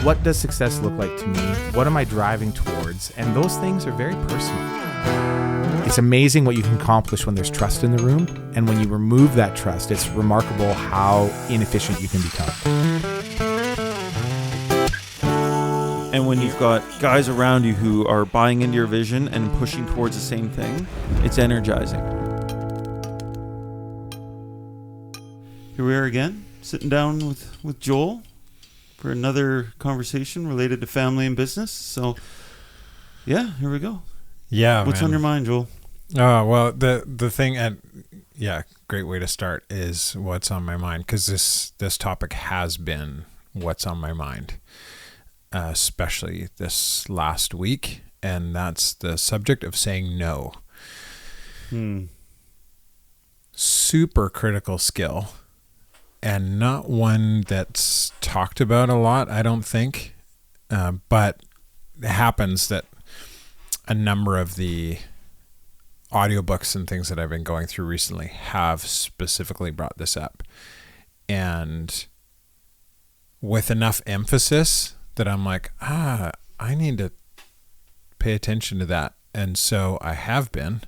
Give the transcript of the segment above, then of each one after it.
What does success look like to me? What am I driving towards? And those things are very personal. It's amazing what you can accomplish when there's trust in the room. And when you remove that trust, it's remarkable how inefficient you can become. And when you've got guys around you who are buying into your vision and pushing towards the same thing, it's energizing. Here we are again, sitting down with Joel for another conversation related to family and business. So, yeah, here we go. Yeah, What's on your mind, Joel? Oh, well, the thing, great way to start is what's on my mind, because this topic has been what's on my mind, especially this last week, and that's the subject of saying no. Super critical skill, and not one that's talked about a lot, I don't think, but it happens that a number of the audiobooks and things that I've been going through recently have specifically brought this up, and with enough emphasis that I'm like, I need to pay attention to that. And so I have been,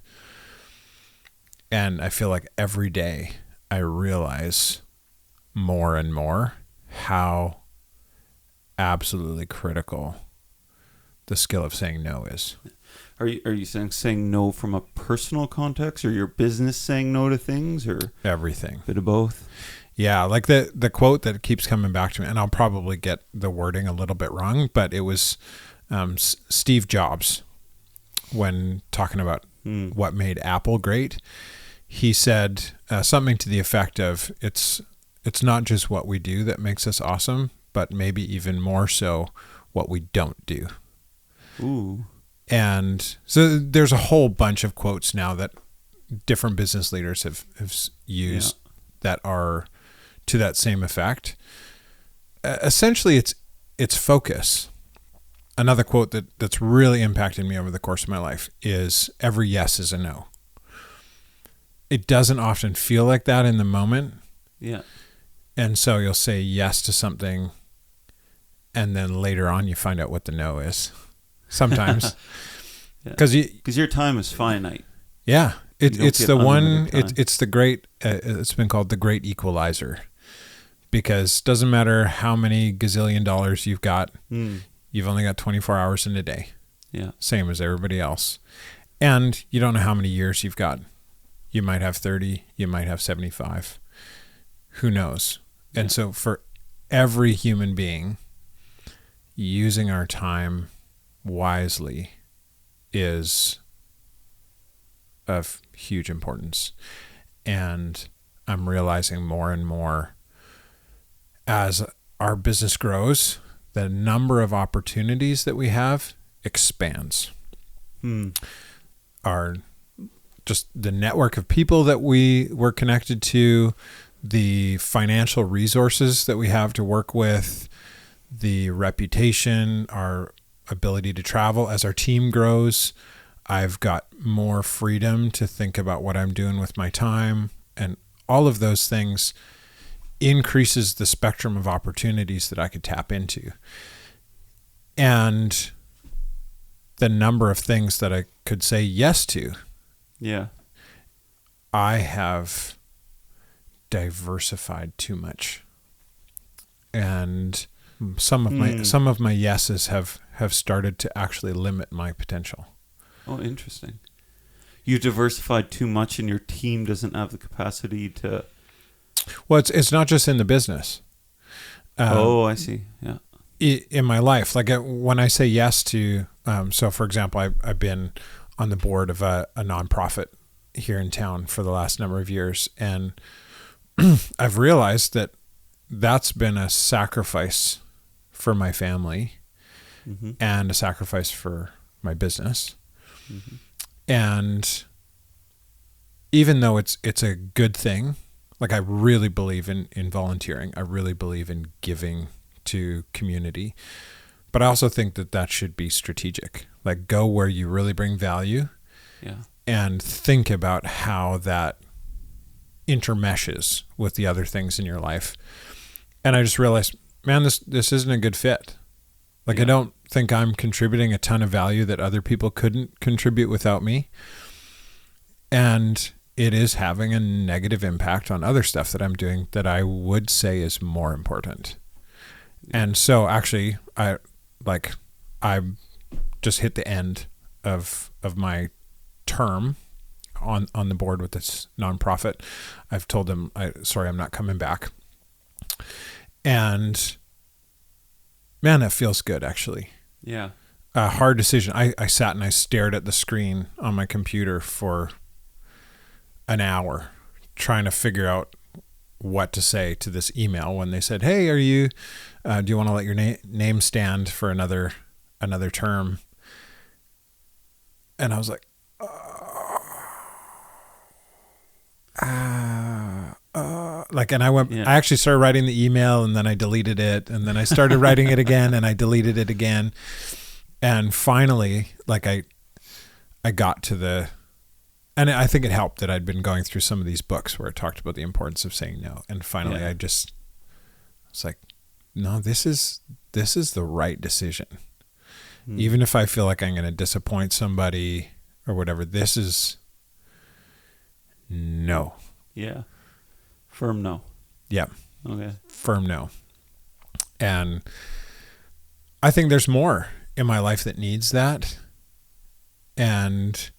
and I feel like every day I realize more and more how absolutely critical the skill of saying no is. Are you saying no from a personal context, or your business saying no to things, or everything? A bit of both? Yeah, like the quote that keeps coming back to me, and I'll probably get the wording a little bit wrong, but it was Steve Jobs, when talking about what made Apple great. He said something to the effect of, it's not just what we do that makes us awesome, but maybe even more so what we don't do. Ooh. And so there's a whole bunch of quotes now that different business leaders have used that are to that same effect. Essentially, it's focus. Another quote that's really impacted me over the course of my life is, every yes is a no. It doesn't often feel like that in the moment. Yeah. And so you'll say yes to something, and then later on you find out what the no is. Sometimes. Because your time is finite. Yeah. It's the one, it's the great, it's been called the great equalizer, because it doesn't matter how many gazillion dollars you've got, you've only got 24 hours in a day. Yeah. Same as everybody else. And you don't know how many years you've got. You might have 30, you might have 75. Who knows? Yeah. And so for every human being, using our time wisely is of huge importance. And I'm realizing more and more as our business grows, the number of opportunities that we have expands. Just the network of people that we're connected to, the financial resources that we have to work with, the reputation, our ability to travel. As our team grows, I've got more freedom to think about what I'm doing with my time, and all of those things increases the spectrum of opportunities that I could tap into. And the number of things that I could say yes to. Yeah. I have diversified too much. And some of my yeses have started to actually limit my potential. Oh, interesting. You diversified too much, and your team doesn't have the capacity to... Well, it's not just in the business. I see. Yeah. In my life, like when I say yes to, so for example, I've been on the board of a nonprofit here in town for the last number of years, and I've realized that that's been a sacrifice for my family and a sacrifice for my business. And even though it's a good thing, like I really believe in volunteering, I really believe in giving to community, but I also think that should be strategic. Like, go where you really bring value, and think about how that intermeshes with the other things in your life. And I just realized, man, this isn't a good fit. Like, I don't think I'm contributing a ton of value that other people couldn't contribute without me. And it is having a negative impact on other stuff that I'm doing that I would say is more important. And so actually, I just hit the end of my term on the board with this nonprofit. I've told them, I'm not coming back. And man, that feels good, actually. Yeah. A hard decision. I sat and I stared at the screen on my computer for an hour trying to figure out what to say to this email when they said, hey, do you want to let your name stand for another term? And I was like, and I actually started writing the email, and then I deleted it, and then I started writing it again, and I deleted it again. And finally, I got to and I think it helped that I'd been going through some of these books where it talked about the importance of saying no. And finally I was like, no, this is the right decision. Even if I feel like I'm going to disappoint somebody or whatever, this is no. Yeah. Firm no. Yeah. Okay. Firm no. And I think there's more in my life that needs that. And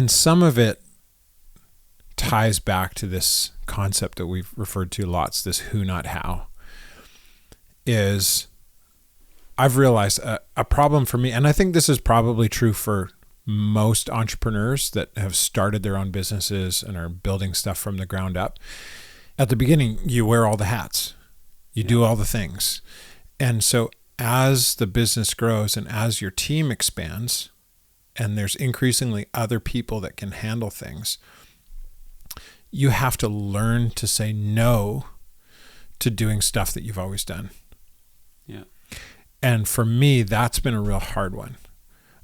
some of it ties back to this concept that we've referred to lots, this who, not how, is I've realized a problem for me, and I think this is probably true for most entrepreneurs that have started their own businesses and are building stuff from the ground up. At the beginning, you wear all the hats. You do all the things. And so as the business grows and as your team expands, and there's increasingly other people that can handle things, you have to learn to say no to doing stuff that you've always done. Yeah. And for me, that's been a real hard one,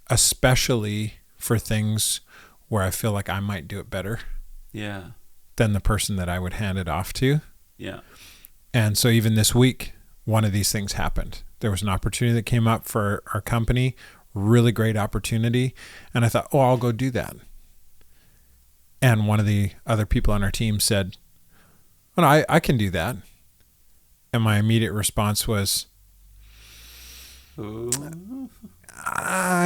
especially for things where I feel like I might do it better than the person that I would hand it off to. Yeah. And so even this week, one of these things happened. There was an opportunity that came up for our company, really great opportunity. And I thought, I'll go do that. And one of the other people on our team said, well, I can do that. And my immediate response was, I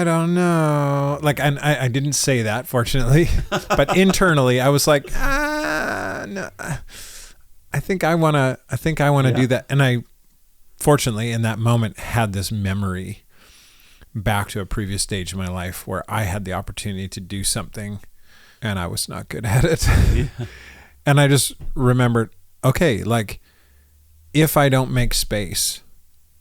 don't know. I didn't say that, fortunately, but internally I was like, no, I think I want to do that. And I, fortunately, in that moment had this memory back to a previous stage of my life where I had the opportunity to do something and I was not good at it. Yeah. And I just remembered, okay, if I don't make space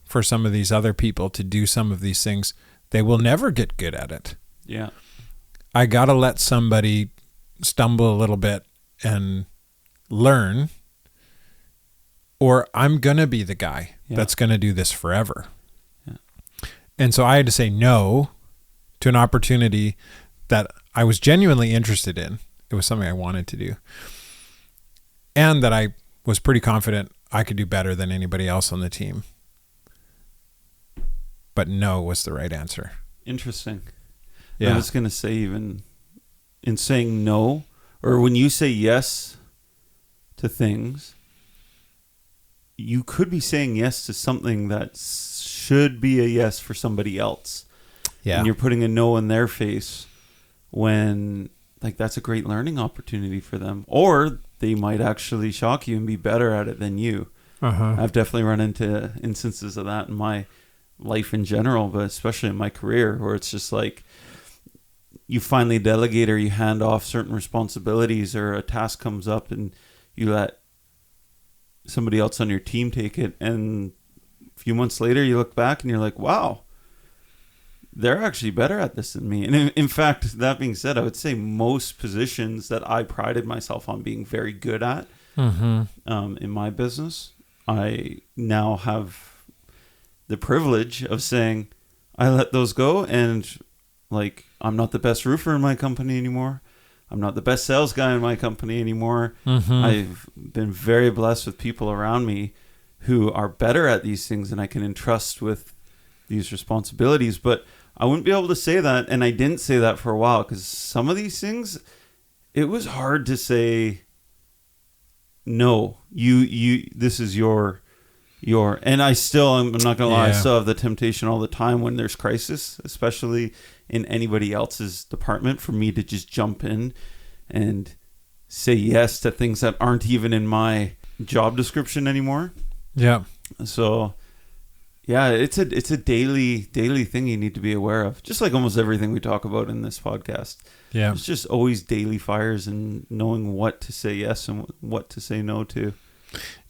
for some of these other people to do some of these things, they will never get good at it. Yeah. I got to let somebody stumble a little bit and learn, or I'm going to be the guy that's going to do this forever. Yeah. And so I had to say no to an opportunity that I was genuinely interested in. It was something I wanted to do. And that I was pretty confident I could do better than anybody else on the team. But no was the right answer. Interesting. Yeah. I was going to say, even in saying no, or when you say yes to things, you could be saying yes to something that should be a yes for somebody else. Yeah. And you're putting a no in their face when, that's a great learning opportunity for them. Or they might actually shock you and be better at it than you. Uh-huh. I've definitely run into instances of that in my life in general, but especially in my career, where it's just you finally delegate or you hand off certain responsibilities, or a task comes up and you let somebody else on your team take it, and a few months later you look back and you're like, wow, they're actually better at this than me. And in fact, that being said, I would say most positions that I prided myself on being very good at in my business, I now have the privilege of saying I let those go, and I'm not the best roofer in my company anymore. I'm not the best sales guy in my company anymore. I've been very blessed with people around me who are better at these things, and I can entrust with these responsibilities. But I wouldn't be able to say that, and I didn't say that for a while, because some of these things, it was hard to say, no, you this is your, and I'm not gonna lie, I still have the temptation all the time when there's crisis, especially in anybody else's department, for me to just jump in and say yes to things that aren't even in my job description anymore. Yeah. So yeah, it's a daily thing you need to be aware of, just like almost everything we talk about in this podcast. Yeah. It's just always daily fires and knowing what to say yes and what to say no to.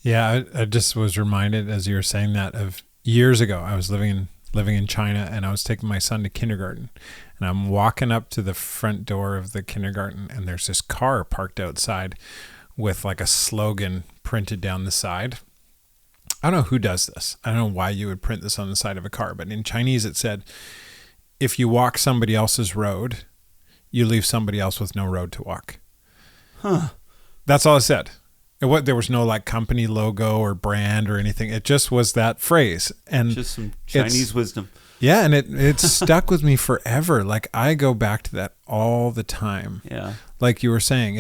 Yeah, I just was reminded as you were saying that of years ago. I was living in China, and I was taking my son to kindergarten, and I'm walking up to the front door of the kindergarten, and there's this car parked outside with like a slogan printed down the side. I don't know who does this. I don't know why you would print this on the side of a car, but in Chinese it said, if you walk somebody else's road, you leave somebody else with no road to walk. Huh. That's all it said. There was no like company logo or brand or anything. It just was that phrase. And just some Chinese wisdom. Yeah, and it stuck with me forever. Like I go back to that all the time. Yeah. Like you were saying,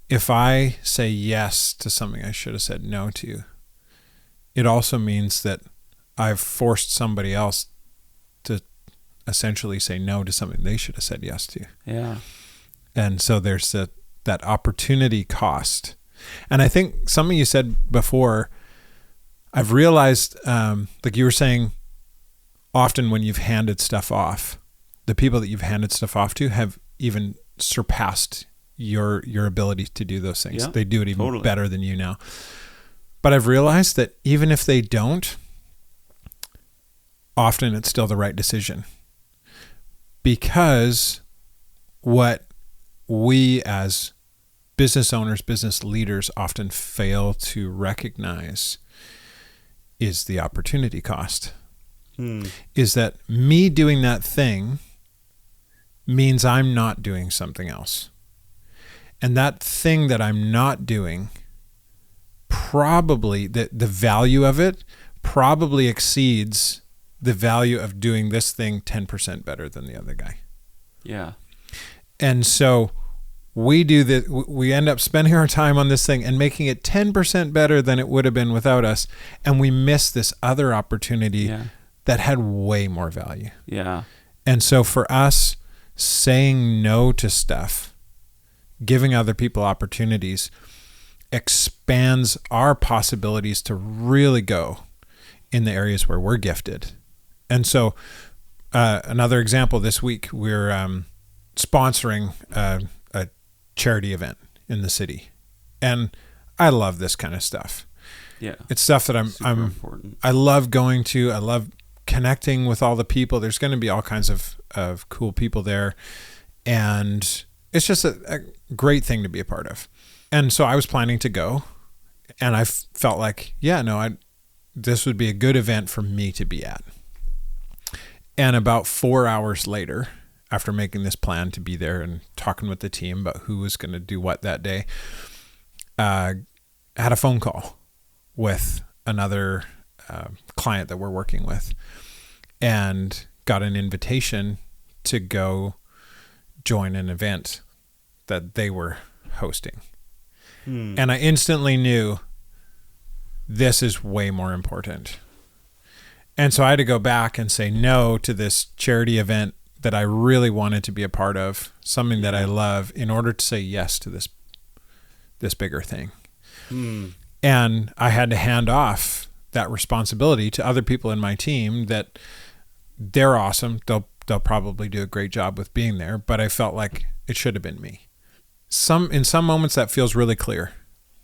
if I say yes to something I should have said no to, it also means that I've forced somebody else to essentially say no to something they should have said yes to. Yeah. And so there's that opportunity cost. And I think something you said before, I've realized, like you were saying, often when you've handed stuff off, the people that you've handed stuff off to have even surpassed your ability to do those things. Yeah, they do it even better than you now. But I've realized that even if they don't, often it's still the right decision. Because what we as business owners, business leaders often fail to recognize is the opportunity cost. Is that me doing that thing means I'm not doing something else. And that thing that I'm not doing, probably the value of it probably exceeds the value of doing this thing 10% better than the other guy. Yeah. And so we end up spending our time on this thing and making it 10% better than it would have been without us. And we miss this other opportunity that had way more value. Yeah. And so for us, saying no to stuff, giving other people opportunities, expands our possibilities to really go in the areas where we're gifted. And so another example, this week, we're sponsoring a charity event in the city. And I love this kind of stuff. Yeah. It's stuff that I'm important. I love going to. I love connecting with all the people. There's going to be all kinds of cool people there. And it's just a great thing to be a part of. And so I was planning to go, and I felt like, this would be a good event for me to be at. And about 4 hours later, after making this plan to be there and talking with the team about who was going to do what that day, had a phone call with another client that we're working with, and got an invitation to go join an event that they were hosting. And I instantly knew this is way more important. And so I had to go back and say no to this charity event that I really wanted to be a part of, something that I love, in order to say yes to this bigger thing. And I had to hand off that responsibility to other people in my team that they're awesome. They'll probably do a great job with being there, but I felt like it should have been me. In some moments that feels really clear.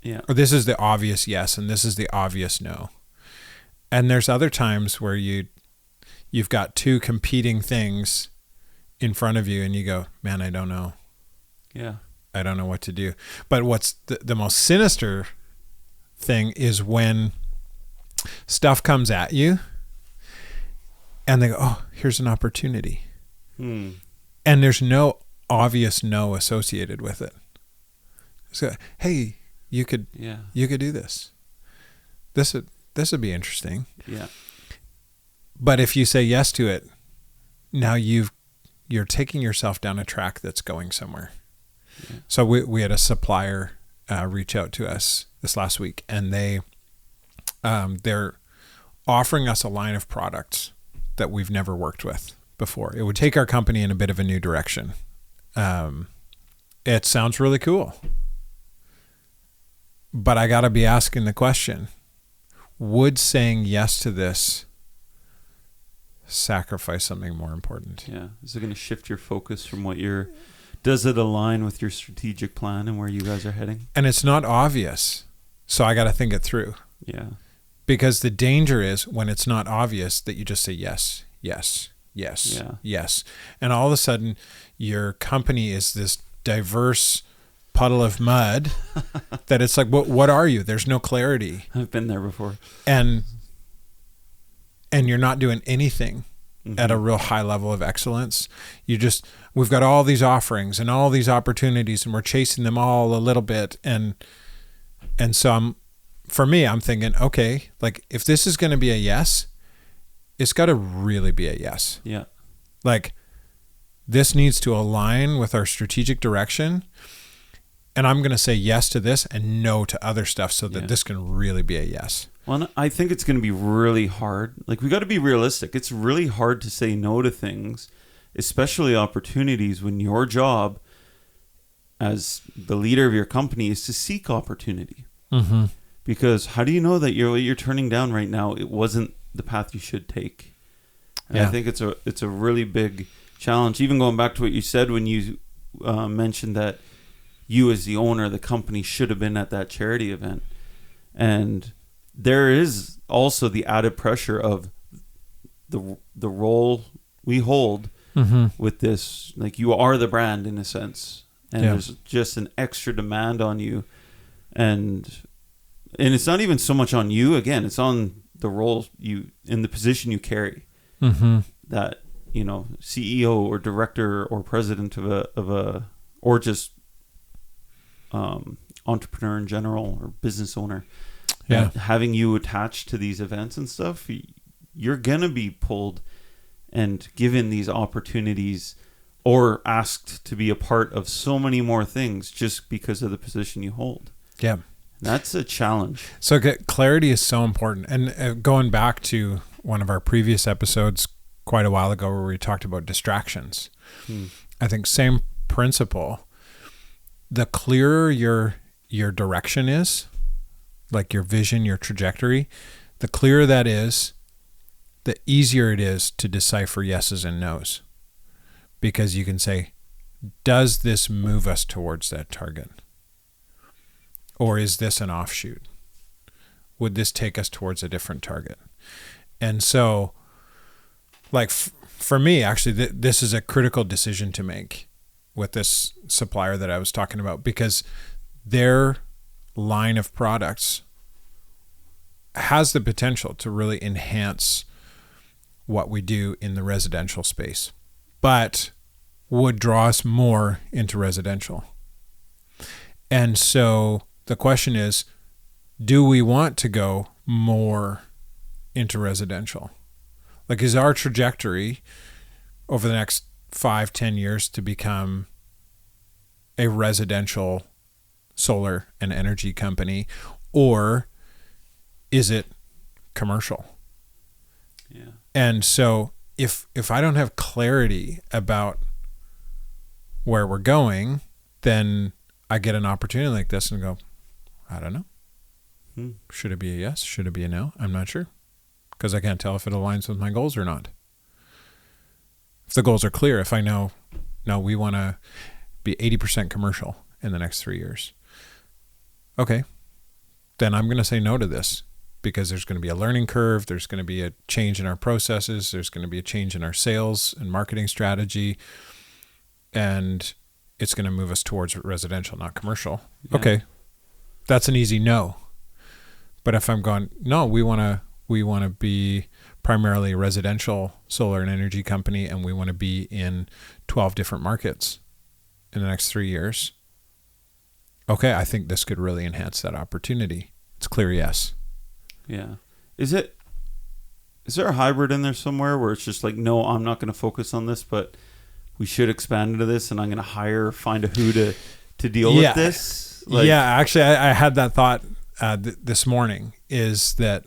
Yeah. Or this is the obvious yes and this is the obvious no. And there's other times where you've got two competing things in front of you and you go, man, I don't know. Yeah. I don't know what to do. But what's the most sinister thing is when stuff comes at you and they go, oh, here's an opportunity. And there's no obvious no associated with it. So, hey, you could do this. This would be interesting. Yeah. But if you say yes to it, now you're taking yourself down a track that's going somewhere. Yeah. So we had a supplier reach out to us this last week, and they're offering us a line of products that we've never worked with before. It would take our company in a bit of a new direction. It sounds really cool, but I got to be asking the question, would saying yes to this sacrifice something more important? Yeah. Is it going to shift your focus from does it align with your strategic plan and where you guys are heading? And it's not obvious. So I got to think it through. Yeah. Because the danger is when it's not obvious that you just say yes, yes, yes, yes. And all of a sudden your company is this diverse puddle of mud that it's like, what are you? There's no clarity. I've been there before. And you're not doing anything at a real high level of excellence. We've got all these offerings and all these opportunities, and we're chasing them all a little bit. And so I'm thinking, okay, like if this is going to be a yes, it's got to really be a yes. Yeah. Like this needs to align with our strategic direction. And I'm going to say yes to this and no to other stuff so that this can really be a yes. Well, I think it's going to be really hard. Like we got to be realistic. It's really hard to say no to things, especially opportunities when your job as the leader of your company is to seek opportunity. Mm-hmm. Because how do you know that what you're turning down right now, it wasn't the path you should take? And I think it's a really big challenge. Even going back to what you said when you mentioned that you as the owner of the company should have been at that charity event. And there is also the added pressure of the role we hold with this. Like you are the brand in a sense. And there's just an extra demand on you. And it's not even so much on you. Again, it's on the role in the position you carry. Mm-hmm. That, CEO or director or president or just entrepreneur in general or business owner. Yeah. Having you attached to these events and stuff, you're going to be pulled and given these opportunities or asked to be a part of so many more things just because of the position you hold. Yeah. That's a challenge. So clarity is so important. And going back to one of our previous episodes quite a while ago where we talked about distractions, I think same principle. The clearer your direction is, like your vision, your trajectory, the clearer that is, the easier it is to decipher yeses and nos. Because you can say, does this move us towards that target? Or is this an offshoot? Would this take us towards a different target? And so, like for me, actually, this is a critical decision to make with this supplier that I was talking about, because their line of products has the potential to really enhance what we do in the residential space, but would draw us more into residential. And so the question is, do we want to go more into residential? Like, is our trajectory over the next 5-10 years to become a residential solar and energy company, or is it commercial? Yeah. And so if I don't have clarity about where we're going, then I get an opportunity like this and go, I don't know. Should it be a yes? Should it be a no? I'm not sure, because I can't tell if it aligns with my goals or not. If the goals are clear, if I know, no, we want to be 80% commercial in the next 3 years. Okay, then I'm going to say no to this, because there's going to be a learning curve. There's going to be a change in our processes. There's going to be a change in our sales and marketing strategy. And it's going to move us towards residential, not commercial. Yeah. Okay, that's an easy no. But if I'm going, no, we want to be primarily a residential solar and energy company, and we want to be in 12 different markets in the next 3 years. Okay, I think this could really enhance that opportunity. It's clear yes. Yeah. Is it is there a hybrid in there somewhere where it's just like, no, I'm not going to focus on this, but we should expand into this, and I'm going to find a who to deal with this? Like, yeah, actually, I had that thought this morning, is that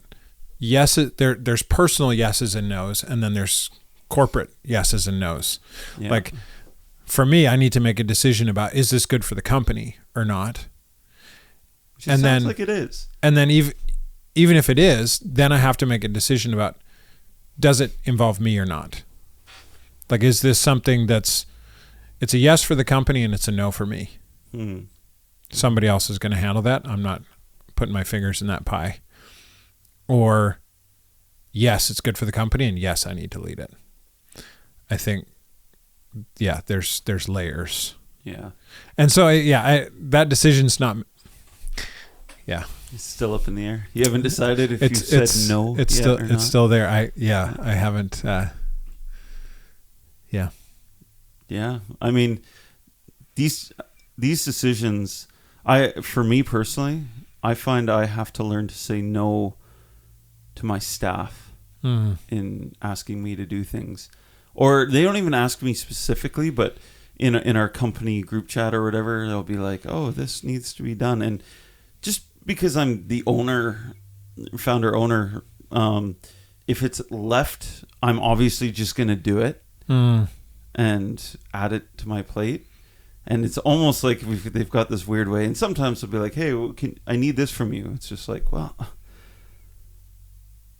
yes, there's personal yeses and nos, and then there's corporate yeses and nos. Yeah. Like, for me, I need to make a decision about, is this good for the company or not? Which sounds like it is. And then even if it is, then I have to make a decision about, does it involve me or not? Like, is this something it's a yes for the company and it's a no for me? Somebody else is going to handle that. I'm not putting my fingers in that pie. Or, yes, it's good for the company, and yes, I need to lead it. I think, yeah, there's layers. Yeah. And so, that decision's not, yeah. It's still up in the air. You haven't decided if you said no it's yet still or not? It's still there. I haven't, yeah. Yeah. I mean, these decisions, for me personally, I find I have to learn to say no to my staff in asking me to do things. Or they don't even ask me specifically, but in our company group chat or whatever, they'll be like, oh, this needs to be done. And just because I'm the founder owner, if it's left, I'm obviously just going to do it and add it to my plate. And it's almost like they've got this weird way. And sometimes they'll be like, hey, I need this from you. It's just like, well,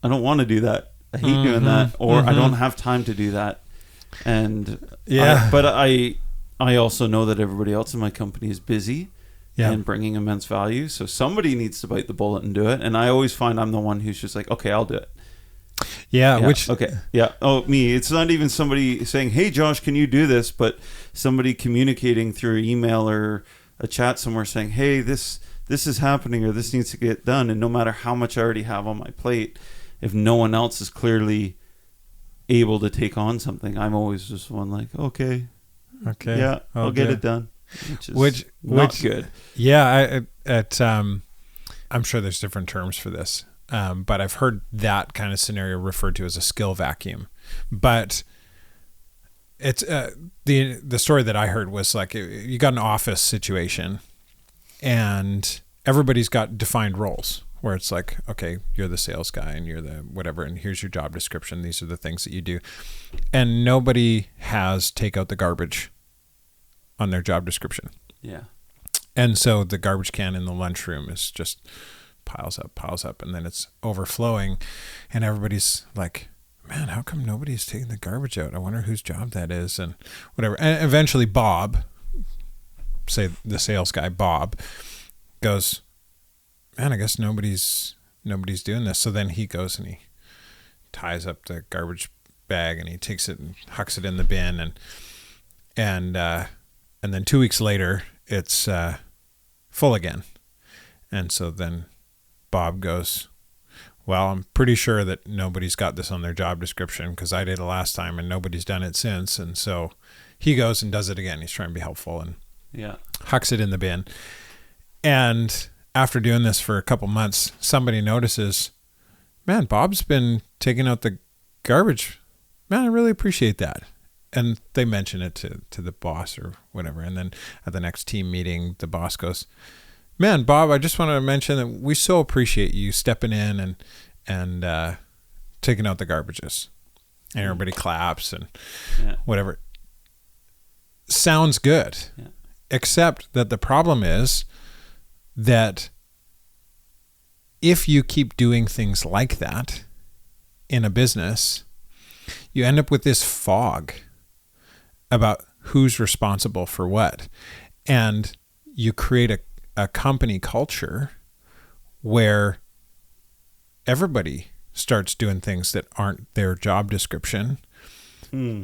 I don't want to do that. I hate doing that. Or I don't have time to do that. And but I also know that everybody else in my company is busy and bringing immense value. So somebody needs to bite the bullet and do it. And I always find I'm the one who's just like, okay, I'll do it. Me. It's not even somebody saying, hey, Josh, can you do this? But somebody communicating through email or a chat somewhere saying, hey, this is happening, or this needs to get done. And no matter how much I already have on my plate, if no one else is clearly able to take on something, I'm always just one like, okay, yeah, I'll get it done. Which not good. Yeah, I'm sure there's different terms for this. But I've heard that kind of scenario referred to as a skill vacuum. But it's the story that I heard was like, you got an office situation and everybody's got defined roles where it's like, okay, you're the sales guy and you're the whatever, and here's your job description. These are the things that you do. And nobody has take out the garbage on their job description. Yeah. And so the garbage can in the lunchroom is just piles up, and then it's overflowing, and everybody's like, man, how come nobody's taking the garbage out? I wonder whose job that is, and whatever. And eventually Bob, say the sales guy, Bob, goes, man, I guess nobody's doing this. So then he goes and he ties up the garbage bag and he takes it and hucks it in the bin, and then 2 weeks later it's full again. And so then Bob goes, well, I'm pretty sure that nobody's got this on their job description because I did it last time and nobody's done it since. And so he goes and does it again. He's trying to be helpful and hucks it in the bin. And after doing this for a couple months, somebody notices, man, Bob's been taking out the garbage. Man, I really appreciate that. And they mention it to the boss or whatever. And then at the next team meeting, the boss goes, man, Bob, I just wanted to mention that we so appreciate you stepping in and taking out the garbages. And everybody claps and whatever. Sounds good. Yeah. Except that the problem is that if you keep doing things like that in a business, you end up with this fog about who's responsible for what. And you create a company culture where everybody starts doing things that aren't their job description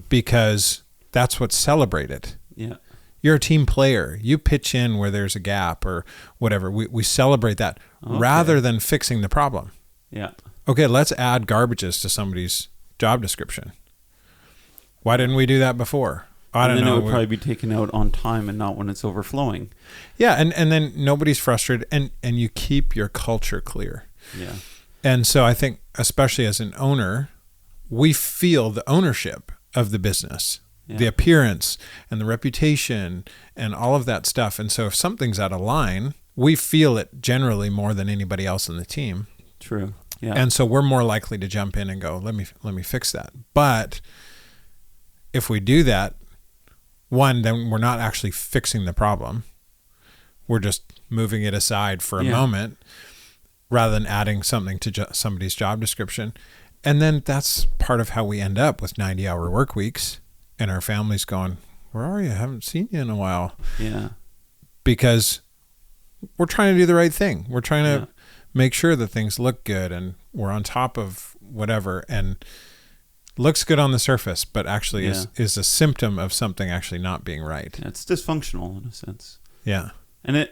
because that's what's celebrated. Yeah. You're a team player. You pitch in where there's a gap or whatever. We celebrate that rather than fixing the problem. Yeah. Okay, let's add garbages to somebody's job description. Why didn't we do that before? I don't know. It would probably be taken out on time and not when it's overflowing. Yeah, and then nobody's frustrated, and you keep your culture clear. Yeah. And so I think, especially as an owner, we feel the ownership of the business, the appearance and the reputation and all of that stuff. And so if something's out of line, we feel it generally more than anybody else in the team. True. Yeah. And so we're more likely to jump in and go, let me fix that. But if we do that, one, then we're not actually fixing the problem. We're just moving it aside for a moment rather than adding something to somebody's job description. And then that's part of how we end up with 90-hour work weeks and our families going, where are you? I haven't seen you in a while. Yeah. Because we're trying to do the right thing. We're trying to make sure that things look good and we're on top of whatever, and looks good on the surface, but actually is a symptom of something actually not being right. Yeah, it's dysfunctional in a sense. Yeah. And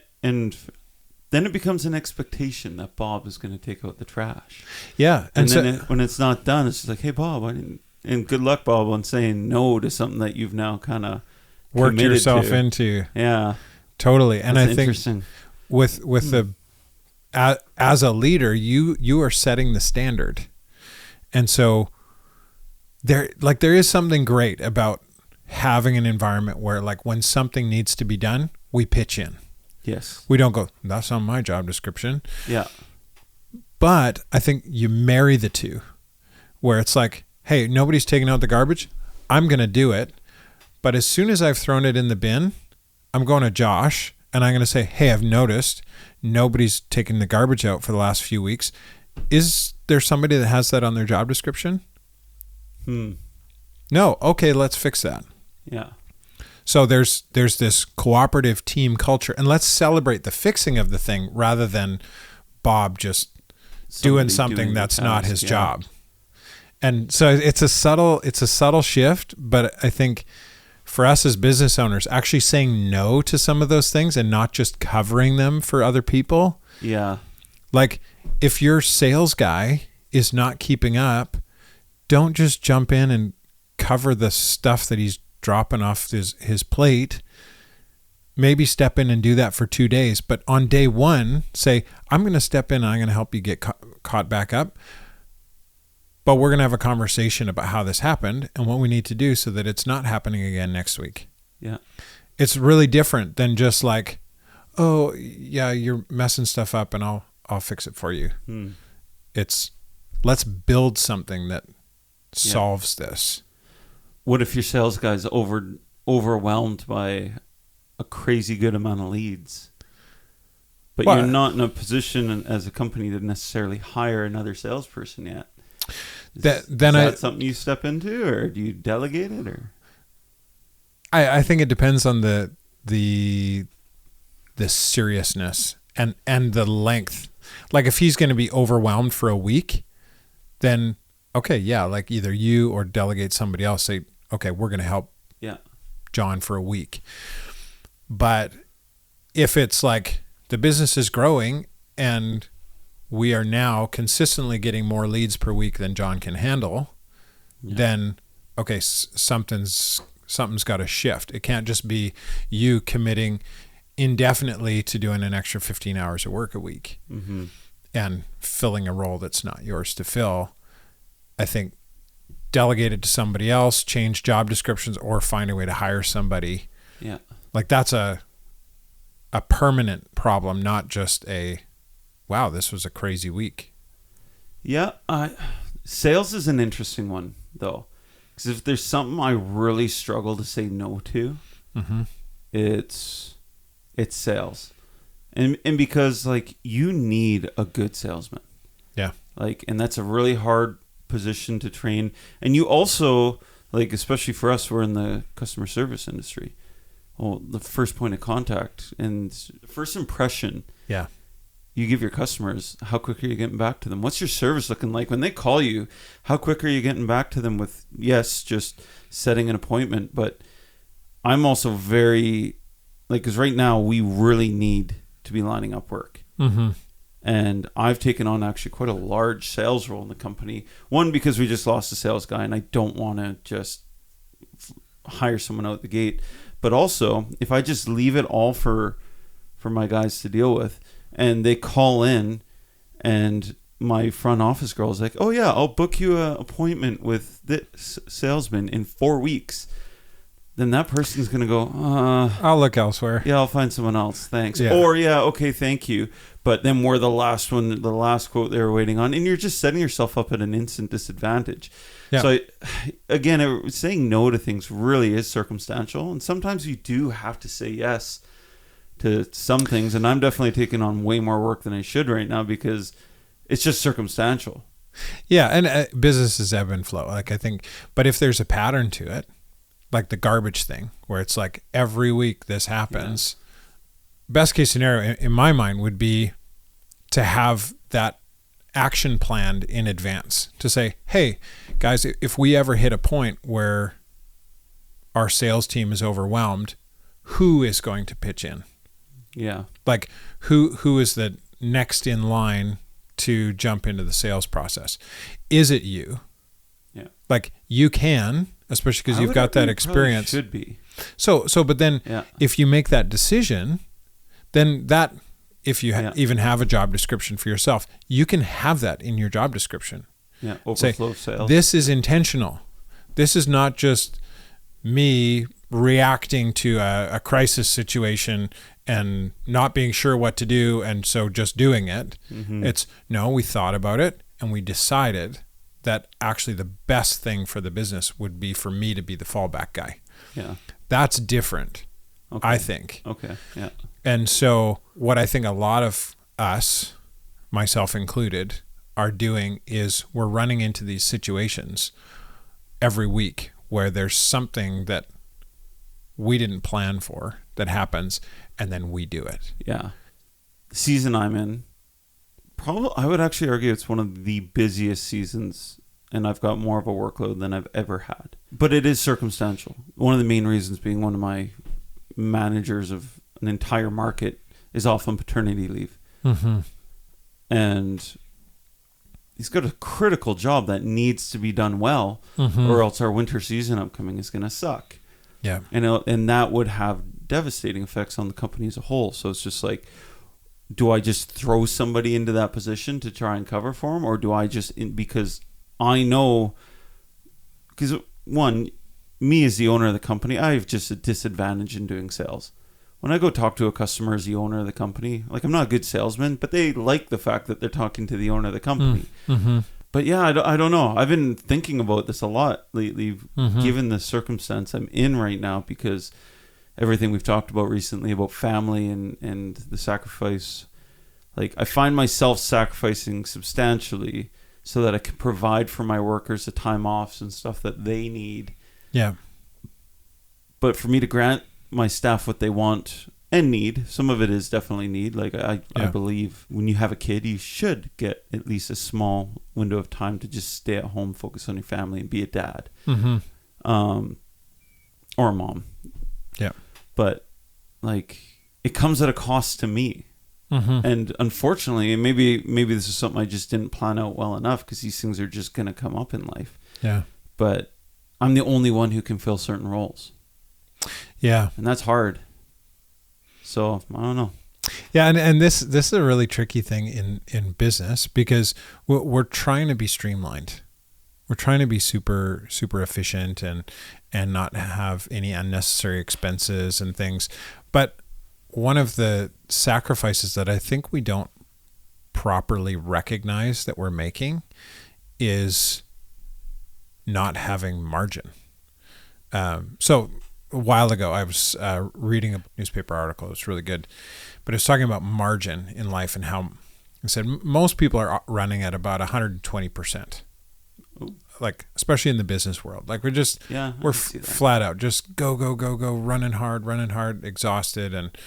then it becomes an expectation that Bob is going to take out the trash. Yeah. And then when it's not done, it's just like, hey, Bob, and good luck, Bob, on saying no to something that you've now kind of worked yourself into. Yeah. Totally. And That's I think interesting. with the as a leader, you are setting the standard. And so there is something great about having an environment where, like, when something needs to be done, we pitch in. Yes. We don't go, that's on my job description. Yeah. But I think you marry the two, where it's like, hey, nobody's taking out the garbage. I'm going to do it. But as soon as I've thrown it in the bin, I'm going to Josh and I'm going to say, hey, I've noticed nobody's taken the garbage out for the last few weeks. Is there somebody that has that on their job description? No. Okay, let's fix that. Yeah. So there's this cooperative team culture, and let's celebrate the fixing of the thing rather than Bob just doing something that's not his job. And so it's a subtle shift, but I think for us as business owners, actually saying no to some of those things and not just covering them for other people. Yeah. Like, if your sales guy is not keeping up, don't just jump in and cover the stuff that he's dropping off his plate. Maybe step in and do that for 2 days. But on day one, say, I'm going to step in and I'm going to help you get caught back up. But we're going to have a conversation about how this happened and what we need to do so that it's not happening again next week. Yeah. It's really different than just like, oh, yeah, you're messing stuff up and I'll fix it for you. It's, let's build something that solves this. What if your sales guy's overwhelmed by a crazy good amount of leads, but you're not in a position as a company to necessarily hire another salesperson yet? Is that something you step into, or do you delegate it? Or I think it depends on the seriousness and the length. Like, if he's going to be overwhelmed for a week, then okay, yeah, like either you or delegate somebody else. Say, okay, we're going to help John for a week. But if it's like the business is growing and we are now consistently getting more leads per week than John can handle, then okay, something's got to shift. It can't just be you committing indefinitely to doing an extra 15 hours of work a week and filling a role that's not yours to fill. I think delegate it to somebody else, change job descriptions, or find a way to hire somebody. Yeah. Like, that's a permanent problem, not just a, wow, this was a crazy week. Yeah. Sales is an interesting one, though. Because if there's something I really struggle to say no to, it's sales. And because, like, you need a good salesman. Yeah. Like, and that's a really hard position to train. And you also, like, especially for us, we're in the customer service industry. Well, the first point of contact and first impression. Yeah. You give your customers, how quick are you getting back to them? What's your service looking like? When they call you, how quick are you getting back to them with, yes, just setting an appointment. But I'm also very, like, because right now we really need to be lining up work. And I've taken on actually quite a large sales role in the company. One, because we just lost a sales guy and I don't want to just hire someone out the gate. But also, if I just leave it all for my guys to deal with, and they call in and my front office girl is like, oh yeah, I'll book you an appointment with this salesman in 4 weeks, then that person's going to go, I'll look elsewhere. Yeah, I'll find someone else. Thanks. Yeah. Or, yeah, okay, thank you. But then we're the last quote they were waiting on. And you're just setting yourself up at an instant disadvantage. Yeah. So, again, saying no to things really is circumstantial. And sometimes you do have to say yes to some things. And I'm definitely taking on way more work than I should right now because it's just circumstantial. Yeah. And businesses ebb and flow. Like I think, but if there's a pattern to it, like the garbage thing, where it's like every week this happens. Yeah. Best case scenario in my mind would be to have that action planned in advance to say, hey, guys, if we ever hit a point where our sales team is overwhelmed, who is going to pitch in? Yeah. Like who is the next in line to jump into the sales process? Is it you? Yeah. Like you can, especially because you've got that experience. Should be. So, but then if you make that decision, then that, if you even have a job description for yourself, you can have that in your job description. Yeah, overflow sales. This is intentional. This is not just me reacting to a crisis situation and not being sure what to do and so just doing it. Mm-hmm. It's, no, we thought about it and we decided that actually the best thing for the business would be for me to be the fallback guy. Yeah. That's different, I think. Okay, yeah. And so what I think a lot of us, myself included, are doing is we're running into these situations every week where there's something that we didn't plan for that happens, and then we do it. Yeah. The season I'm in, probably, I would actually argue it's one of the busiest seasons, and I've got more of a workload than I've ever had. But it is circumstantial. One of the main reasons being one of my managers of an entire market is off on paternity leave. Mm-hmm. And he's got a critical job that needs to be done well, mm-hmm. or else our winter season upcoming is going to suck. Yeah. And that would have devastating effects on the company as a whole. So it's just like, do I just throw somebody into that position to try and cover for him? Or do I just, because I know, because one, me as the owner of the company, I have just a disadvantage in doing sales. When I go talk to a customer as the owner of the company, like I'm not a good salesman, but they like the fact that they're talking to the owner of the company. Mm-hmm. But yeah, I don't know. I've been thinking about this a lot lately, mm-hmm. given the circumstance I'm in right now, because everything we've talked about recently about family and the sacrifice, like I find myself sacrificing substantially so that I can provide for my workers the time offs and stuff that they need. Yeah. But for me to grant my staff what they want and need, some of it is definitely need. Like I believe when you have a kid, you should get at least a small window of time to just stay at home, focus on your family, and be a dad, mm-hmm. Or a mom. Yeah. But like it comes at a cost to me, mm-hmm. and unfortunately, and maybe this is something I just didn't plan out well enough because these things are just gonna come up in life. Yeah. But I'm the only one who can fill certain roles. Yeah. And that's hard. So I don't know. Yeah, and this is a really tricky thing in business because we're trying to be streamlined. We're trying to be super efficient and not have any unnecessary expenses and things. But one of the sacrifices that I think we don't properly recognize that we're making is not having margin. So a while ago, I was reading a newspaper article. It's really good, but it was talking about margin in life and how it said most people are running at about 120%. Like especially in the business world, like we're flat out, just go, running hard, exhausted and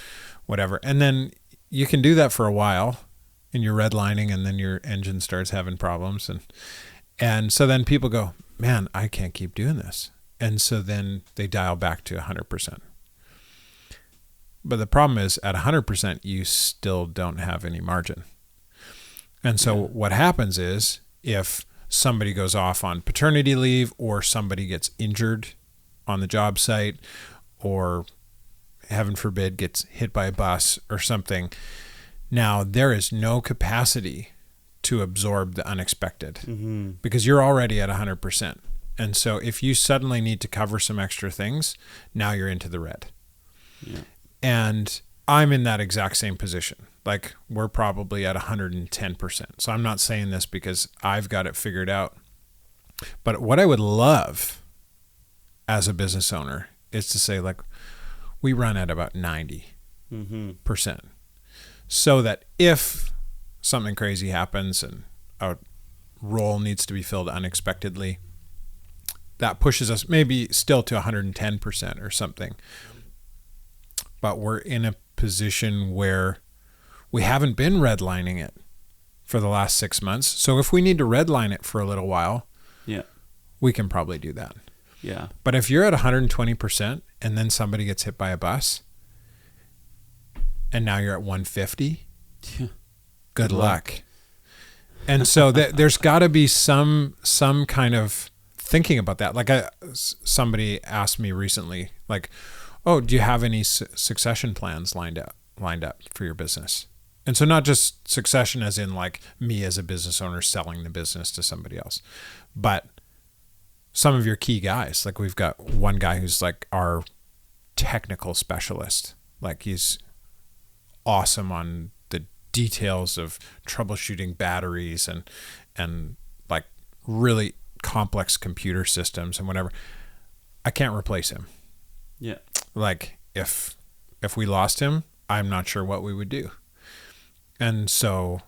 whatever. And then you can do that for a while, and you're redlining, and then your engine starts having problems, and so then people go, man, I can't keep doing this. And so then they dial back to 100%. But the problem is at 100%, you still don't have any margin. And so what happens is if somebody goes off on paternity leave or somebody gets injured on the job site or heaven forbid gets hit by a bus or something, now there is no capacity to absorb the unexpected because you're already at 100%. And so if you suddenly need to cover some extra things, now you're into the red. Yeah. And I'm in that exact same position. Like we're probably at 110%. So I'm not saying this because I've got it figured out. But what I would love as a business owner is to say like we run at about 90%. So that if something crazy happens and a role needs to be filled unexpectedly, that pushes us maybe still to 110% or something. But we're in a position where we haven't been redlining it for the last 6 months. So if we need to redline it for a little while, we can probably do that. Yeah. But if you're at 120% and then somebody gets hit by a bus and now you're at 150, good luck. And so there's got to be some kind of thinking about that. Like somebody asked me recently, like, oh, do you have any succession plans lined up for your business? And so not just succession as in like me as a business owner selling the business to somebody else, but some of your key guys. Like we've got one guy who's like our technical specialist. Like he's awesome on the details of troubleshooting batteries and like really complex computer systems and whatever. I can't replace him. Yeah. Like if we lost him, I'm not sure what we would do. And so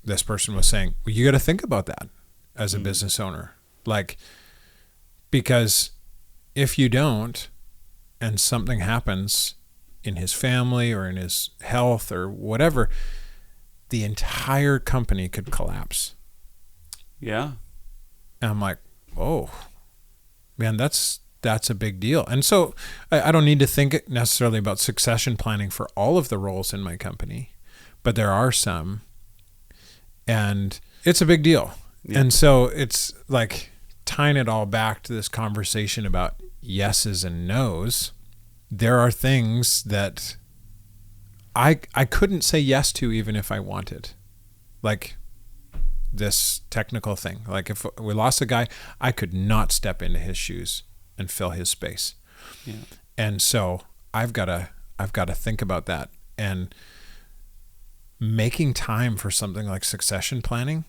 this person was saying, well, you got to think about that as a business owner. Like, because if you don't, and something happens in his family or in his health or whatever, the entire company could collapse. Yeah. And I'm like, oh, man, that's a big deal. And so I don't need to think necessarily about succession planning for all of the roles in my company, but there are some, and it's a big deal. Yeah. And so it's like tying it all back to this conversation about yeses and nos. There are things that I couldn't say yes to even if I wanted. Like this technical thing. Like if we lost a guy, I could not step into his shoes and fill his space. Yeah. And so I've got to think about that, and making time for something like succession planning.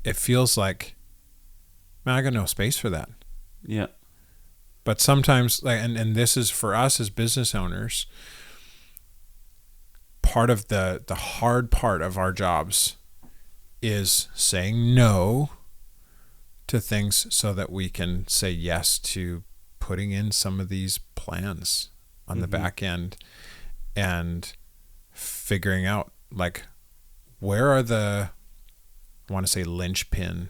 It feels like, man, I got no space for that. Yeah. But sometimes, like, and this is for us as business owners, part of the hard part of our jobs is saying no to things so that we can say yes to putting in some of these plans on the back end and figuring out like where are the, I want to say linchpin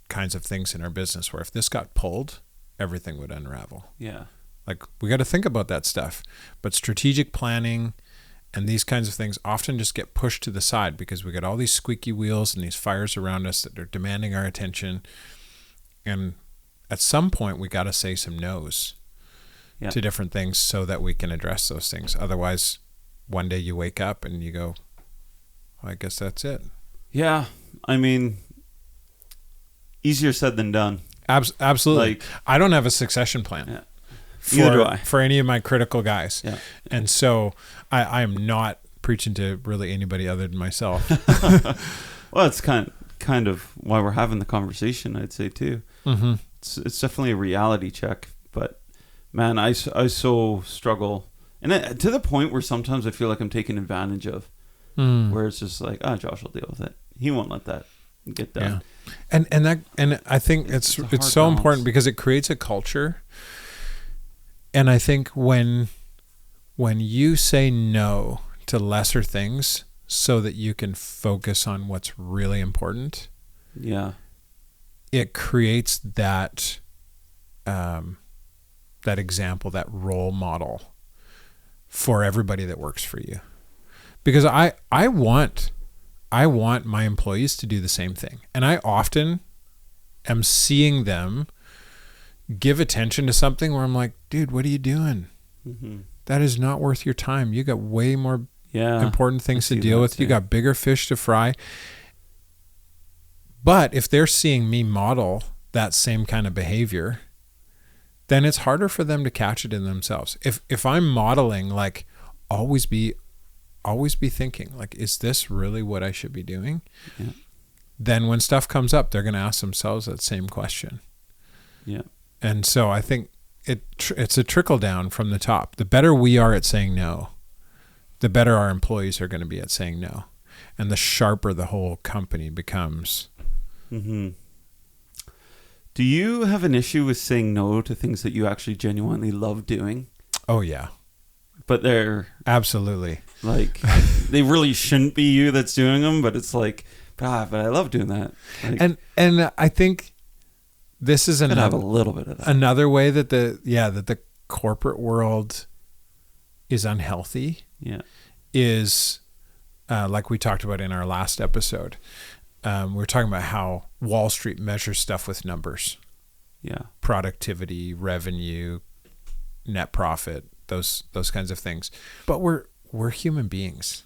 kinds of things in our business where if this got pulled, everything would unravel. Yeah. Like we got to think about that stuff. But strategic planning and these kinds of things often just get pushed to the side because we got all these squeaky wheels and these fires around us that are demanding our attention. And at some point we got to say some no's to different things so that we can address those things. Otherwise, one day you wake up and you go, well, I guess that's it. Yeah. I mean, easier said than done. Absolutely. Like, I don't have a succession plan. Yeah. Neither do I. For any of my critical guys. Yeah. And so I am not preaching to really anybody other than myself. Well, it's kind of why we're having the conversation, I'd say too. Mm-hmm. It's definitely a reality check, but man, I so struggle, and to the point where sometimes I feel like I'm taken advantage of, where it's just like, Josh will deal with it. He won't let that get done. Yeah. And I think it's so important because it creates a culture. And I think when you say no to lesser things so that you can focus on what's really important, it creates that that example, that role model for everybody that works for you. Because I want my employees to do the same thing. And I often am seeing them give attention to something where I'm like, dude, what are you doing? Mm-hmm. That is not worth your time. You got way more important things to deal with. You got bigger fish to fry. But if they're seeing me model that same kind of behavior, then it's harder for them to catch it in themselves. If I'm modeling, like, always be thinking, like, is this really what I should be doing? Yeah. Then when stuff comes up, they're going to ask themselves that same question. Yeah. And so I think it's a trickle down from the top. The better we are at saying no, the better our employees are going to be at saying no. And the sharper the whole company becomes. Mm-hmm. Do you have an issue with saying no to things that you actually genuinely love doing? Oh, yeah. But they're... Absolutely. Like, they really shouldn't be you that's doing them, but it's like, but I love doing that. Like, and I think this is have a little bit of that. Another way that the corporate world is unhealthy. Yeah. Is like we talked about in our last episode. We were talking about how Wall Street measures stuff with numbers. Yeah. Productivity, revenue, net profit, those kinds of things. But we're human beings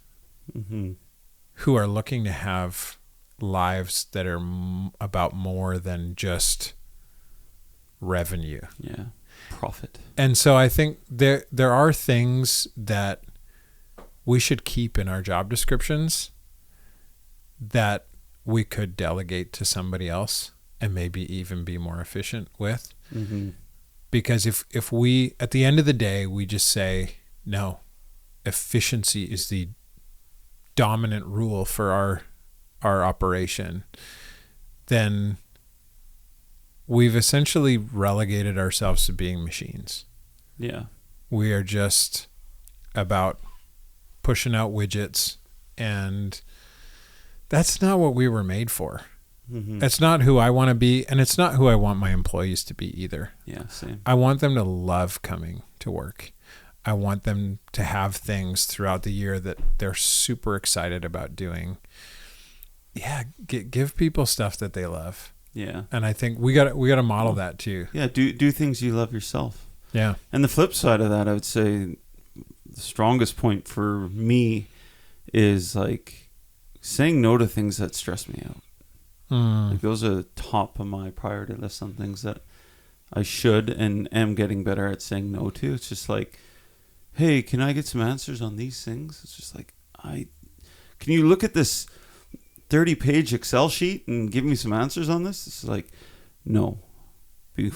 who are looking to have lives that are about more than just revenue. Yeah. Profit. And so I think there are things that we should keep in our job descriptions that we could delegate to somebody else and maybe even be more efficient with. Mm-hmm. Because if we, at the end of the day, we just say, no, efficiency is the dominant rule for our operation, then we've essentially relegated ourselves to being machines. Yeah. We are just about pushing out widgets, and that's not what we were made for. Mm-hmm. It's not who I want to be, and it's not who I want my employees to be either. Yeah, same. I want them to love coming to work. I want them to have things throughout the year that they're super excited about doing. Yeah, give people stuff that they love. Yeah. And I think we got to model that too. Yeah, do things you love yourself. Yeah. And the flip side of that, I would say the strongest point for me is like saying no to things that stress me out. Like those are the top of my priority list on things that I should and am getting better at saying no to. It's just like, hey, can I get some answers on these things? It's just like, can you look at this 30-page Excel sheet and give me some answers on this? It's like, no.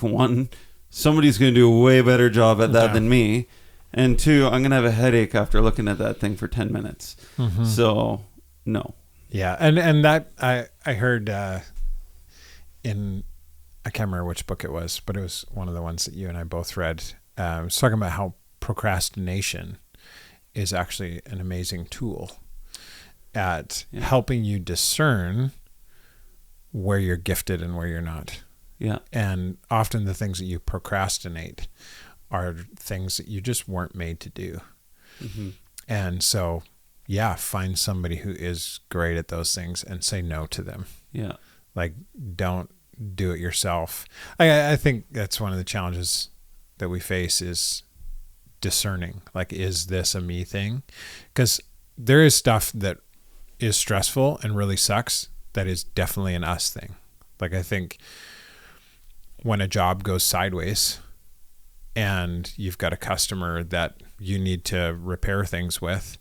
One, somebody's going to do a way better job at that than me. And two, I'm going to have a headache after looking at that thing for 10 minutes. Mm-hmm. So, no. Yeah, and that I heard in, I can't remember which book it was, but it was one of the ones that you and I both read. It was talking about how procrastination is actually an amazing tool at helping you discern where you're gifted and where you're not. Yeah. And often the things that you procrastinate are things that you just weren't made to do. Mm-hmm. And so, yeah, find somebody who is great at those things and say no to them. Yeah. Like, don't do it yourself. I think that's one of the challenges that we face is discerning. Like, is this a me thing? Because there is stuff that is stressful and really sucks that is definitely an us thing. Like, I think when a job goes sideways and you've got a customer that you need to repair things with,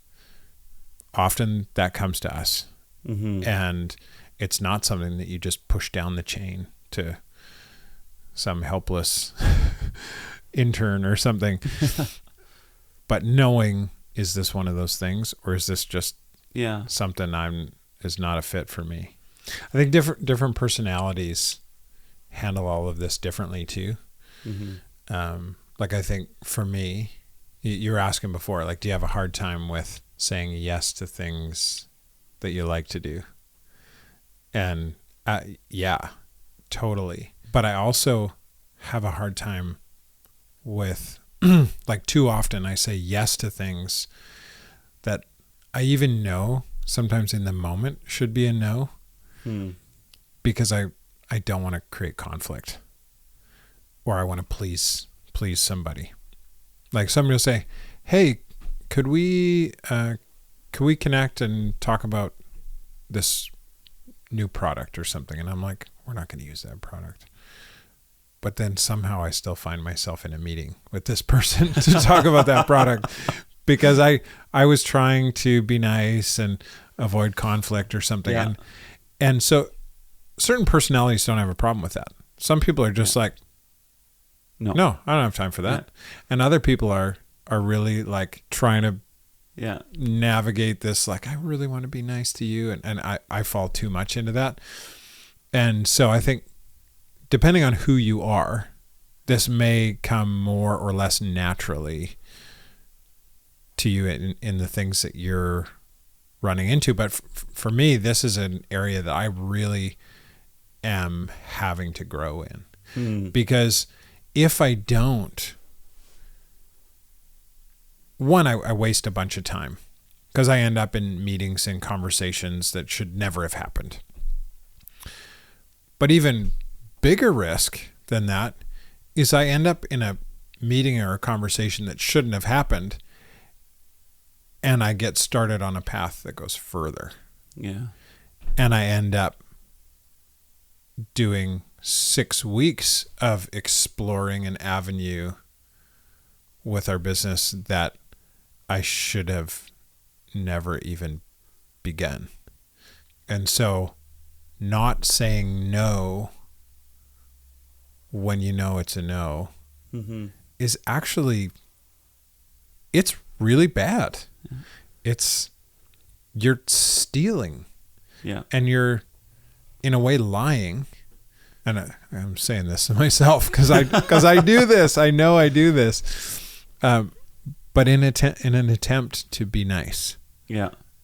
often that comes to us. Mm-hmm. And it's not something that you just push down the chain to some helpless intern or something. But knowing, is this one of those things, or is this just something is not a fit for me? I think different personalities handle all of this differently too. Mm-hmm. Like, I think for me, you were asking before, like, do you have a hard time with saying yes to things that you like to do? And yeah, totally. But I also have a hard time with, like, too often I say yes to things that I even know sometimes in the moment should be a no, because I don't want to create conflict, or I want to please somebody. Like, somebody will say, hey, could we connect and talk about this new product or something, and I'm like, we're not going to use that product. But then somehow I still find myself in a meeting with this person to talk about that product because I was trying to be nice and avoid conflict or something. Yeah. And so certain personalities don't have a problem with that. Some people are just like, no, I don't have time for that. Yeah. And other people are really like trying to navigate this, like, I really want to be nice to you. And I fall too much into that. And so I think depending on who you are, this may come more or less naturally to you in the things that you're running into. But for me, this is an area that I really am having to grow in. Because if I don't, one, I waste a bunch of time because I end up in meetings and conversations that should never have happened. But even bigger risk than that is I end up in a meeting or a conversation that shouldn't have happened, and I get started on a path that goes further. Yeah. And I end up doing 6 weeks of exploring an avenue with our business that I should have never even begun. And so not saying no when you know it's a no is actually, it's really bad. Yeah. You're stealing. Yeah. And you're in a way lying. And I'm saying this to myself because I do this. I know I do this. But in an attempt to be nice,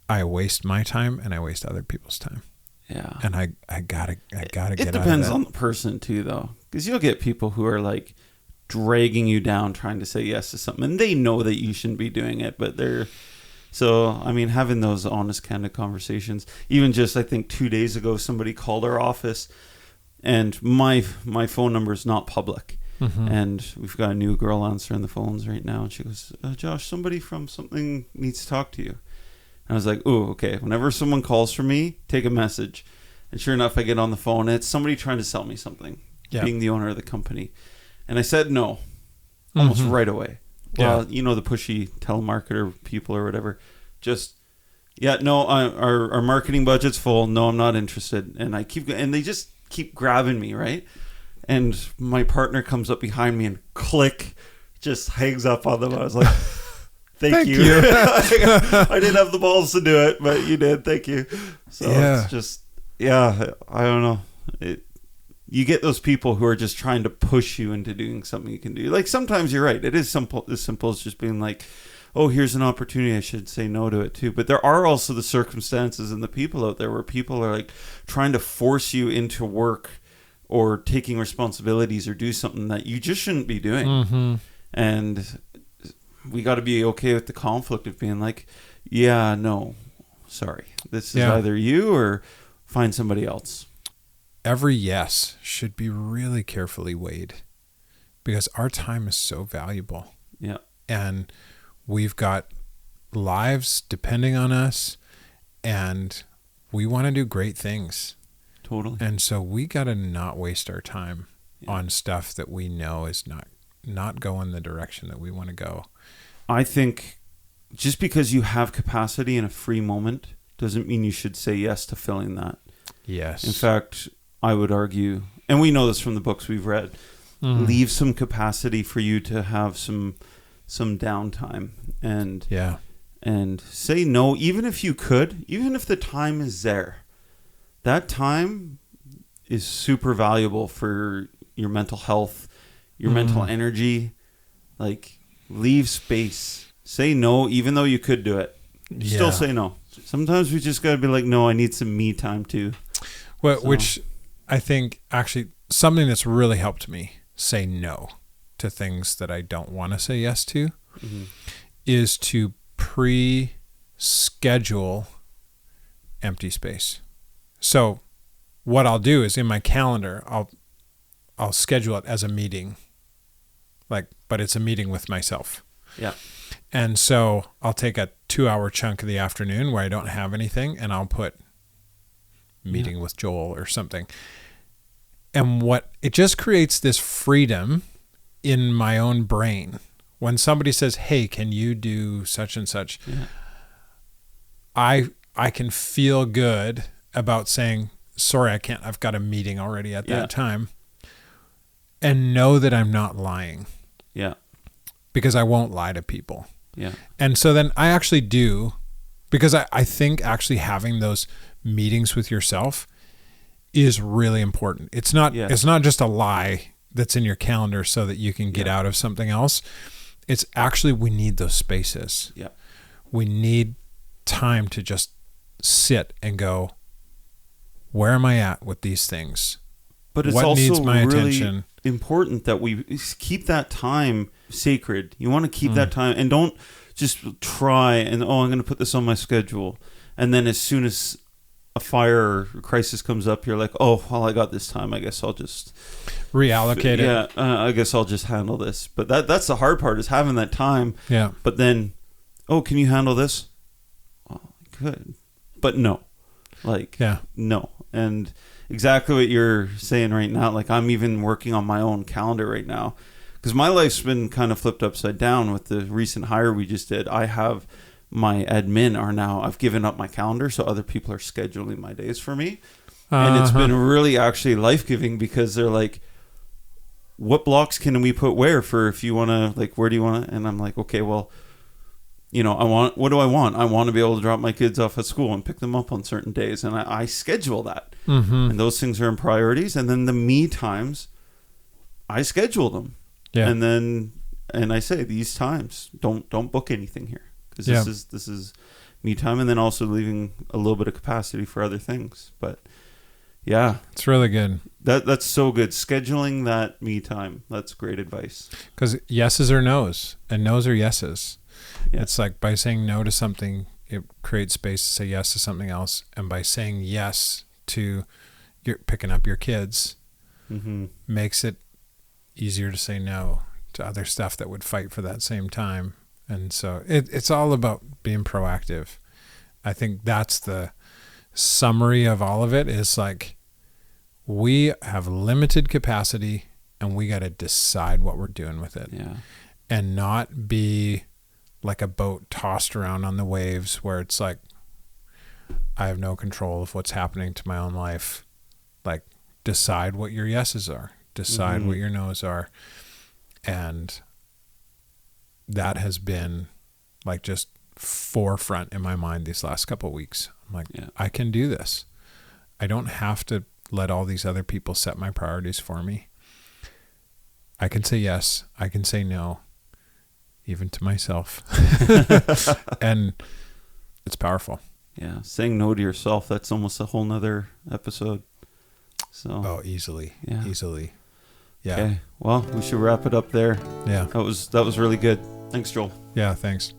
I waste my time and I waste other people's time. Yeah. And I gotta get out of that. It depends on the person too, though, because you'll get people who are like dragging you down, trying to say yes to something, and they know that you shouldn't be doing it, but having those honest kind of conversations. Even just, I think 2 days ago, somebody called our office, and my phone number is not public. And we've got a new girl answering the phones right now, and she goes, Josh, somebody from something needs to talk to you. And I was like, oh, okay. Whenever someone calls for me, take a message. And sure enough, I get on the phone. And it's somebody trying to sell me something, being the owner of the company. And I said no, almost right away. Well, the pushy telemarketer people or whatever. Just, our marketing budget's full. No, I'm not interested. And they just keep grabbing me, right? And my partner comes up behind me and click, just hangs up on them. I was like... Thank you. I didn't have the balls to do it, but you did. Thank you. So it's just, I don't know. You get those people who are just trying to push you into doing something you can do. Like, sometimes you're right. It is as simple as just being like, oh, here's an opportunity. I should say no to it too. But there are also the circumstances and the people out there where people are like trying to force you into work or taking responsibilities or do something that you just shouldn't be doing. And we got to be okay with the conflict of being like, no, sorry. This is either you or find somebody else. Every yes should be really carefully weighed because our time is so valuable. Yeah. And we've got lives depending on us, and we want to do great things. Totally. And so we got to not waste our time on stuff that we know is not going the direction that we want to go. I think just because you have capacity in a free moment doesn't mean you should say yes to filling that. Yes. In fact, I would argue, and we know this from the books we've read, leave some capacity for you to have some downtime and say no, even if you could, even if the time is there. That time is super valuable for your mental health, your mental energy. Like, leave space. Say no, even though you could do it. Still say no. Sometimes we just got to be like, no, I need some me time too. Well, which I think actually something that's really helped me say no to things that I don't want to say yes to is to pre-schedule empty space. So what I'll do is in my calendar, I'll schedule it as a meeting, but it's a meeting with myself. Yeah. And so I'll take a 2-hour chunk of the afternoon where I don't have anything, and I'll put meeting with Joel or something. And what it just creates this freedom in my own brain. When somebody says, hey, can you do such and such? Yeah. I can feel good about saying, sorry, I can't. I've got a meeting already at that time. And know that I'm not lying. Yeah. Because I won't lie to people. Yeah. And so then I actually do, because I think actually having those meetings with yourself is really important. It's not just a lie that's in your calendar so that you can get out of something else. It's actually, we need those spaces. Yeah. We need time to just sit and go, where am I at with these things? But it's what also needs my really attention? Important that we keep that time sacred. You want to keep that time, and don't just try and, I'm going to put this on my schedule. And then as soon as a fire or crisis comes up, you're like, I got this time. I guess I'll just reallocate it. Yeah, I guess I'll just handle this. But that's the hard part, is having that time. Yeah. But then, can you handle this? Oh, I could. But no. No. And exactly what you're saying right now. Like, I'm even working on my own calendar right now, because my life's been kind of flipped upside down with the recent hire we just did. I have my admin I've given up my calendar, so other people are scheduling my days for me. And it's been really actually life-giving, because they're like, what blocks can we put where for, if you want to, like, where do you want to? And I'm like, okay, well, what do I want? I want to be able to drop my kids off at school and pick them up on certain days. And I schedule that. Mm-hmm. And those things are in priorities. And then the me times, I schedule them. Yeah. And I say, these times, don't book anything here, because this is me time. And then also leaving a little bit of capacity for other things. But yeah, it's really good. That's so good. Scheduling that me time. That's great advice. Because yeses are no's, and no's are yeses. Yeah. It's like, by saying no to something, it creates space to say yes to something else. And by saying yes to picking up your kids, makes it easier to say no to other stuff that would fight for that same time. And so it's all about being proactive. I think that's the summary of all of it, is like, we have limited capacity and we got to decide what we're doing with it. Yeah. And not be like a boat tossed around on the waves, where it's like, I have no control of what's happening to my own life. Like, decide what your yeses are, decide what your no's are. And that has been like just forefront in my mind these last couple of weeks. I'm like, I can do this. I don't have to let all these other people set my priorities for me. I can say yes. I can say no, even to myself. And it's powerful. Yeah. Saying no to yourself, that's almost a whole nother episode. So. Easily. Yeah. Easily. Yeah. Okay. Well, we should wrap it up there. Yeah. That was really good. Thanks, Joel. Yeah. Thanks.